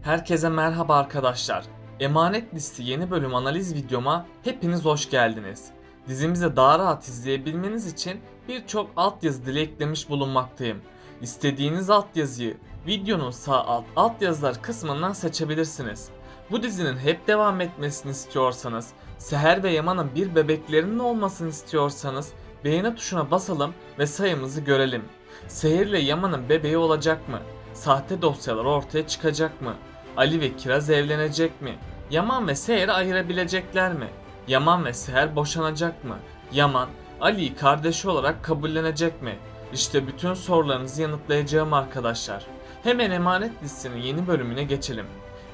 Herkese merhaba arkadaşlar. Emanet Listi yeni bölüm analiz videoma hepiniz hoş geldiniz. Dizimizi daha rahat izleyebilmeniz için birçok altyazı dili eklemiş bulunmaktayım. İstediğiniz altyazıyı videonun sağ altyazılar kısmından seçebilirsiniz. Bu dizinin hep devam etmesini istiyorsanız, Seher ve Yaman'ın bir bebeklerinin olmasını istiyorsanız beğeni tuşuna basalım ve sayımızı görelim. Seher ile Yaman'ın bebeği olacak mı? Sahte dosyalar ortaya çıkacak mı? Ali ve Kiraz evlenecek mi? Yaman ve Seher'i ayırabilecekler mi? Yaman ve Seher boşanacak mı? Yaman, Ali'yi kardeşi olarak kabullenecek mi? İşte bütün sorularınızı yanıtlayacağım arkadaşlar. Hemen Emanet Listi'nin yeni bölümüne geçelim.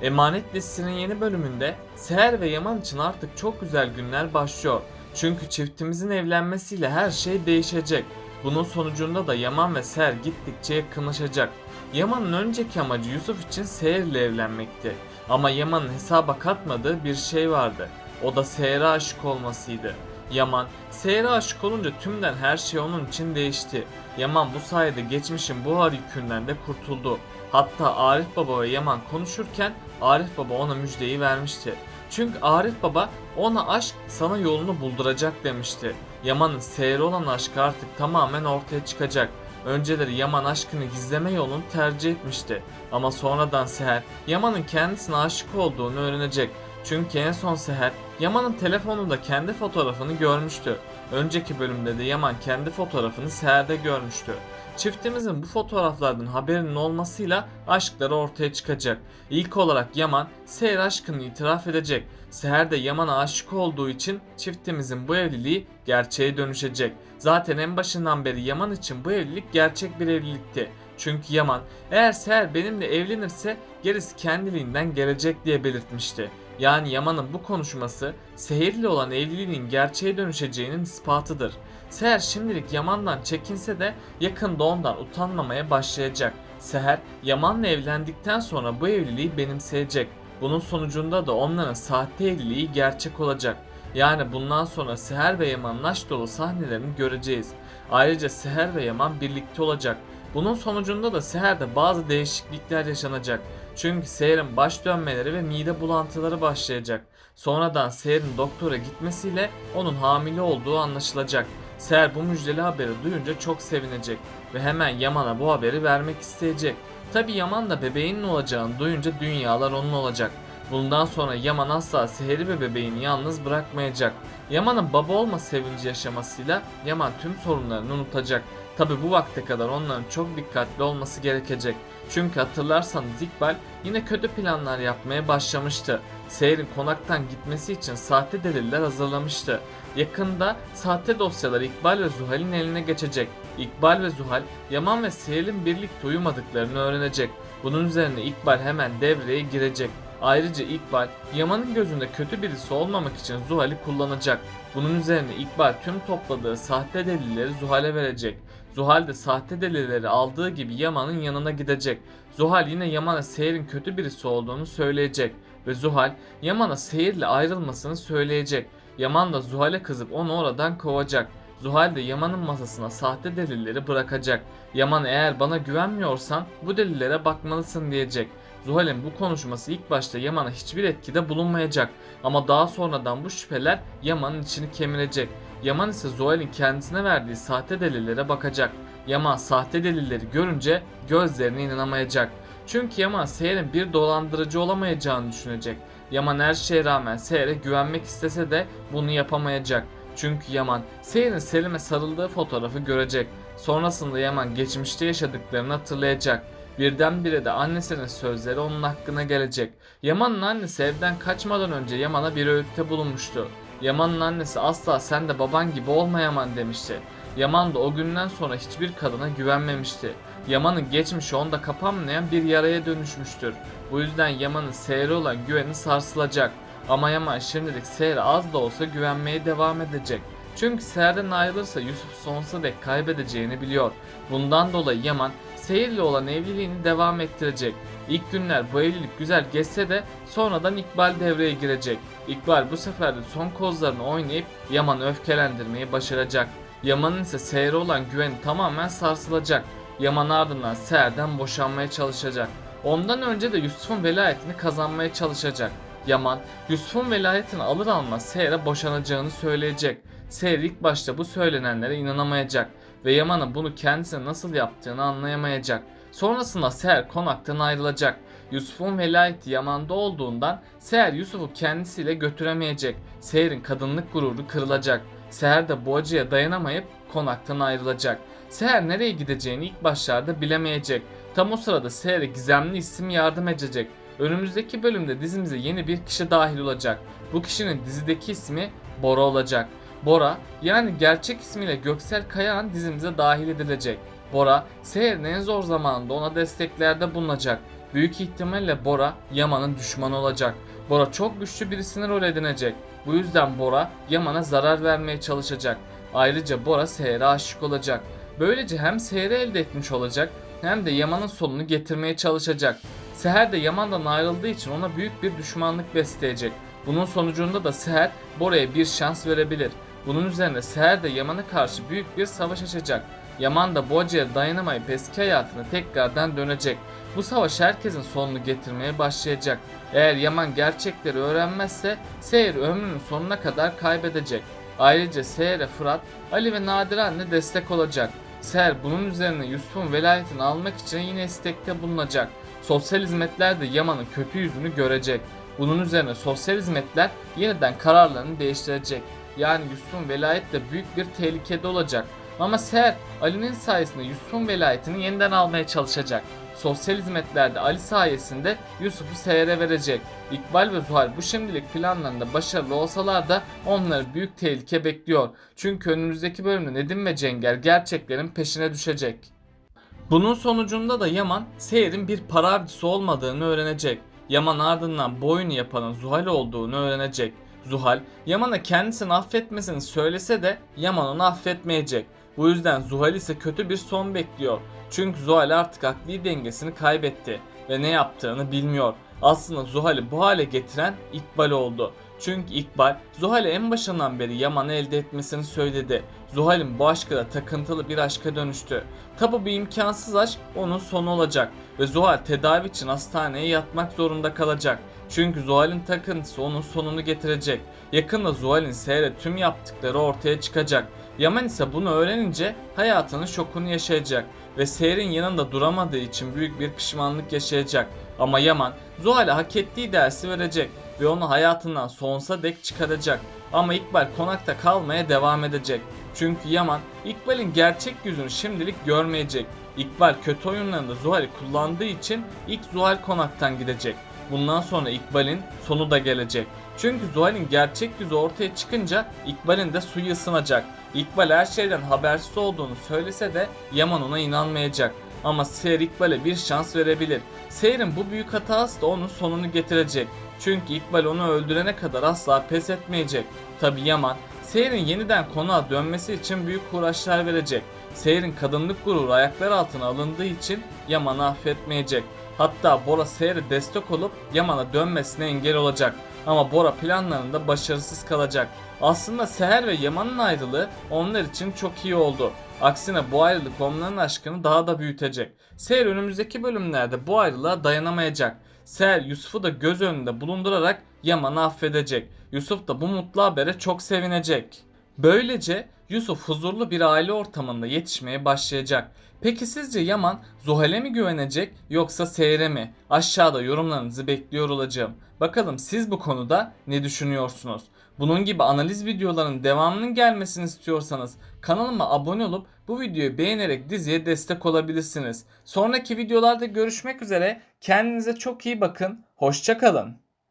Emanet Listi'nin yeni bölümünde Seher ve Yaman için artık çok güzel günler başlıyor. Çünkü çiftimizin evlenmesiyle her şey değişecek. Bunun sonucunda da Yaman ve Seher gittikçe yakınlaşacak. Yaman'ın önceki amacı Yusuf için Seher ile evlenmekti. Ama Yaman'ın hesaba katmadığı bir şey vardı. O da Seher'e aşık olmasıydı. Yaman, Seher'e aşık olunca tümden her şey onun için değişti. Yaman bu sayede geçmişin buhar yükünden de kurtuldu. Hatta Arif Baba ve Yaman konuşurken Arif Baba ona müjdeyi vermişti. Çünkü Arif Baba ona aşk sana yolunu bulduracak demişti. Yaman'ın Seher'e olan aşkı artık tamamen ortaya çıkacak. Önceleri Yaman aşkını gizleme yolunu tercih etmişti. Ama sonradan Seher, Yaman'ın kendisine aşık olduğunu öğrenecek. Çünkü en son Seher, Yaman'ın telefonunda kendi fotoğrafını görmüştü. Önceki bölümde de Yaman kendi fotoğrafını Seher'de görmüştü. Çiftimizin bu fotoğraflardan haberinin olmasıyla aşkları ortaya çıkacak. İlk olarak Yaman, Seher aşkını itiraf edecek. Seher de Yaman'a aşık olduğu için çiftimizin bu evliliği gerçeğe dönüşecek. Zaten en başından beri Yaman için bu evlilik gerçek bir evlilikti. Çünkü Yaman, eğer Seher benimle evlenirse gerisi kendiliğinden gelecek diye belirtmişti. Yani Yaman'ın bu konuşması Seher ile olan evliliğinin gerçeğe dönüşeceğinin ispatıdır. Seher şimdilik Yaman'dan çekinse de yakında ondan utanmamaya başlayacak. Seher, Yaman'la evlendikten sonra bu evliliği benimseyecek. Bunun sonucunda da onların sahte evliliği gerçek olacak. Yani bundan sonra Seher ve Yaman'ın aşk dolu sahnelerini göreceğiz. Ayrıca Seher ve Yaman birlikte olacak. Bunun sonucunda da Seher'de bazı değişiklikler yaşanacak. Çünkü Seher'in baş dönmeleri ve mide bulantıları başlayacak. Sonradan Seher'in doktora gitmesiyle onun hamile olduğu anlaşılacak. Seher bu müjdeli haberi duyunca çok sevinecek ve hemen Yaman'a bu haberi vermek isteyecek. Tabi Yaman da bebeğinin olacağını duyunca dünyalar onun olacak. Bundan sonra Yaman asla Seher'i ve bebeğini yalnız bırakmayacak. Yaman'ın baba olma sevinci yaşamasıyla Yaman tüm sorunlarını unutacak. Tabi bu vakte kadar onların çok dikkatli olması gerekecek. Çünkü hatırlarsanız İkbal yine kötü planlar yapmaya başlamıştı. Seher'in konaktan gitmesi için sahte deliller hazırlamıştı. Yakında sahte dosyalar İkbal ve Zuhal'in eline geçecek. İkbal ve Zuhal, Yaman ve Seher'in birlikte uyumadıklarını öğrenecek. Bunun üzerine İkbal hemen devreye girecek. Ayrıca İkbal, Yaman'ın gözünde kötü birisi olmamak için Zuhal'i kullanacak. Bunun üzerine İkbal tüm topladığı sahte delilleri Zuhal'e verecek. Zuhal de sahte delilleri aldığı gibi Yaman'ın yanına gidecek. Zuhal yine Yaman'a Seher'in kötü birisi olduğunu söyleyecek. Ve Zuhal, Yaman'a Seher'le ayrılmasını söyleyecek. Yaman da Zuhal'e kızıp onu oradan kovacak. Zuhal de Yaman'ın masasına sahte delilleri bırakacak. Yaman, eğer bana güvenmiyorsan bu delillere bakmalısın diyecek. Zuhal'in bu konuşması ilk başta Yaman'a hiçbir etkide bulunmayacak ama daha sonradan bu şüpheler Yaman'ın içini kemirecek. Yaman ise Zuhal'in kendisine verdiği sahte delillere bakacak. Yaman sahte delilleri görünce gözlerine inanamayacak. Çünkü Yaman Seher'in bir dolandırıcı olamayacağını düşünecek. Yaman her şeye rağmen Seher'e güvenmek istese de bunu yapamayacak. Çünkü Yaman Seher'in Selim'e sarıldığı fotoğrafı görecek. Sonrasında Yaman geçmişte yaşadıklarını hatırlayacak. Birdenbire de annesinin sözleri onun hakkına gelecek. Yaman'ın annesi evden kaçmadan önce Yaman'a bir öğütte bulunmuştu. Yaman'ın annesi asla sen de baban gibi olma Yaman demişti. Yaman da o günden sonra hiçbir kadına güvenmemişti. Yaman'ın geçmişi onda kapanmayan bir yaraya dönüşmüştür. Bu yüzden Yaman'ın Seher'e olan güveni sarsılacak. Ama Yaman şimdilik Seher'e az da olsa güvenmeye devam edecek. Çünkü Seher'den ayrılırsa Yusuf sonsuza dek kaybedeceğini biliyor. Bundan dolayı Yaman Seher'le olan evliliğini devam ettirecek. İlk günler bu evlilik güzel geçse de sonradan İkbal devreye girecek. İkbal bu sefer de son kozlarını oynayıp Yaman'ı öfkelendirmeyi başaracak. Yaman'ın ise Seher'e olan güveni tamamen sarsılacak. Yaman ardından Seher'den boşanmaya çalışacak. Ondan önce de Yusuf'un velayetini kazanmaya çalışacak. Yaman, Yusuf'un velayetini alır almaz Seher'e boşanacağını söyleyecek. Seher ilk başta bu söylenenlere inanamayacak ve Yaman'ın bunu kendisine nasıl yaptığını anlayamayacak. Sonrasında Seher konaktan ayrılacak. Yusuf'un velayeti Yaman'da olduğundan Seher Yusuf'u kendisiyle götüremeyecek. Seher'in kadınlık gururu kırılacak. Seher de bu acıya dayanamayıp konaktan ayrılacak. Seher nereye gideceğini ilk başlarda bilemeyecek. Tam o sırada Seher'e gizemli isim yardım edecek. Önümüzdeki bölümde dizimize yeni bir kişi dahil olacak. Bu kişinin dizideki ismi Bora olacak. Bora, yani gerçek ismiyle Göksel Kayağan dizimize dahil edilecek. Bora, Seher'in en zor zamanında ona desteklerde bulunacak. Büyük ihtimalle Bora, Yaman'ın düşmanı olacak. Bora çok güçlü birisini rol edinecek. Bu yüzden Bora, Yaman'a zarar vermeye çalışacak. Ayrıca Bora Seher'e aşık olacak. Böylece hem Seher'i elde etmiş olacak hem de Yaman'ın sonunu getirmeye çalışacak. Seher de Yaman'dan ayrıldığı için ona büyük bir düşmanlık besleyecek. Bunun sonucunda da Seher Bora'ya bir şans verebilir. Bunun üzerine Seher de Yaman'a karşı büyük bir savaş açacak. Yaman da bu acıya dayanamayıp eski hayatına tekrardan dönecek. Bu savaş herkesin sonunu getirmeye başlayacak. Eğer Yaman gerçekleri öğrenmezse Seher ömrünün sonuna kadar kaybedecek. Ayrıca Seher'e Fırat, Ali ve Nadire anne destek olacak. Seher bunun üzerine Yusuf'un velayetini almak için yine istekte bulunacak. Sosyal hizmetler de Yaman'ın kötü yüzünü görecek. Bunun üzerine sosyal hizmetler yeniden kararlarını değiştirecek. Yani Yusuf'un velayeti de büyük bir tehlikede olacak. Ama Seher Ali'nin sayesinde Yusuf'un velayetini yeniden almaya çalışacak. Sosyal hizmetlerde Ali sayesinde Yusuf'u Seher'e verecek. İkbal ve Zuhal bu şimdilik planlarında başarılı olsalar da onları büyük tehlike bekliyor. Çünkü önümüzdeki bölümde Nedim ve Cenger gerçeklerin peşine düşecek. Bunun sonucunda da Yaman Seher'in bir para avcısı olmadığını öğrenecek. Yaman ardından bu oyunu yapanın Zuhal olduğunu öğrenecek. Zuhal, Yaman'a kendisini affetmesini söylese de Yaman onu affetmeyecek. Bu yüzden Zuhal ise kötü bir son bekliyor. Çünkü Zuhal artık akli dengesini kaybetti ve ne yaptığını bilmiyor. Aslında Zuhal'i bu hale getiren İkbal oldu. Çünkü İkbal, Zuhal'e en başından beri Yaman'ı elde etmesini söyledi. Zuhal'in bu aşkı da takıntılı bir aşka dönüştü. Tabi bu imkansız aşk onun sonu olacak ve Zuhal tedavi için hastaneye yatmak zorunda kalacak. Çünkü Zuhal'in takıntısı onun sonunu getirecek. Yakında Zuhal'in Seher'e tüm yaptıkları ortaya çıkacak. Yaman ise bunu öğrenince hayatının şokunu yaşayacak ve Seher'in yanında duramadığı için büyük bir pişmanlık yaşayacak. Ama Yaman Zuhal'e hak ettiği dersi verecek ve onu hayatından sonsuza dek çıkaracak. Ama İkbal konakta kalmaya devam edecek. Çünkü Yaman İkbal'in gerçek yüzünü şimdilik görmeyecek. İkbal kötü oyunlarında Zuhal'i kullandığı için ilk Zuhal konaktan gidecek. Bundan sonra İkbal'in sonu da gelecek. Çünkü Zuhal'in gerçek yüzü ortaya çıkınca İkbal'in de suyu ısınacak. İkbal her şeyden habersiz olduğunu söylese de Yaman ona inanmayacak. Ama Seher İkbal'e bir şans verebilir. Seher'in bu büyük hatası da onun sonunu getirecek. Çünkü İkbal onu öldürene kadar asla pes etmeyecek. Tabi Yaman, Seher'in yeniden konağa dönmesi için büyük uğraşlar verecek. Seher'in kadınlık gururu ayaklar altına alındığı için Yaman'ı affetmeyecek. Hatta Bora Seher'e destek olup Yaman'a dönmesine engel olacak. Ama Bora planlarında başarısız kalacak. Aslında Seher ve Yaman'ın ayrılığı onlar için çok iyi oldu. Aksine bu ayrılık onların aşkını daha da büyütecek. Seher önümüzdeki bölümlerde bu ayrılığa dayanamayacak. Seher Yusuf'u da göz önünde bulundurarak Yaman'ı affedecek. Yusuf da bu mutlu habere çok sevinecek. Böylece Yusuf huzurlu bir aile ortamında yetişmeye başlayacak. Peki sizce Yaman Zuhal'e mi güvenecek yoksa Seher'e mi? Aşağıda yorumlarınızı bekliyor olacağım. Bakalım siz bu konuda ne düşünüyorsunuz? Bunun gibi analiz videolarının devamının gelmesini istiyorsanız kanalıma abone olup bu videoyu beğenerek diziye destek olabilirsiniz. Sonraki videolarda görüşmek üzere. Kendinize çok iyi bakın. Hoşça kalın.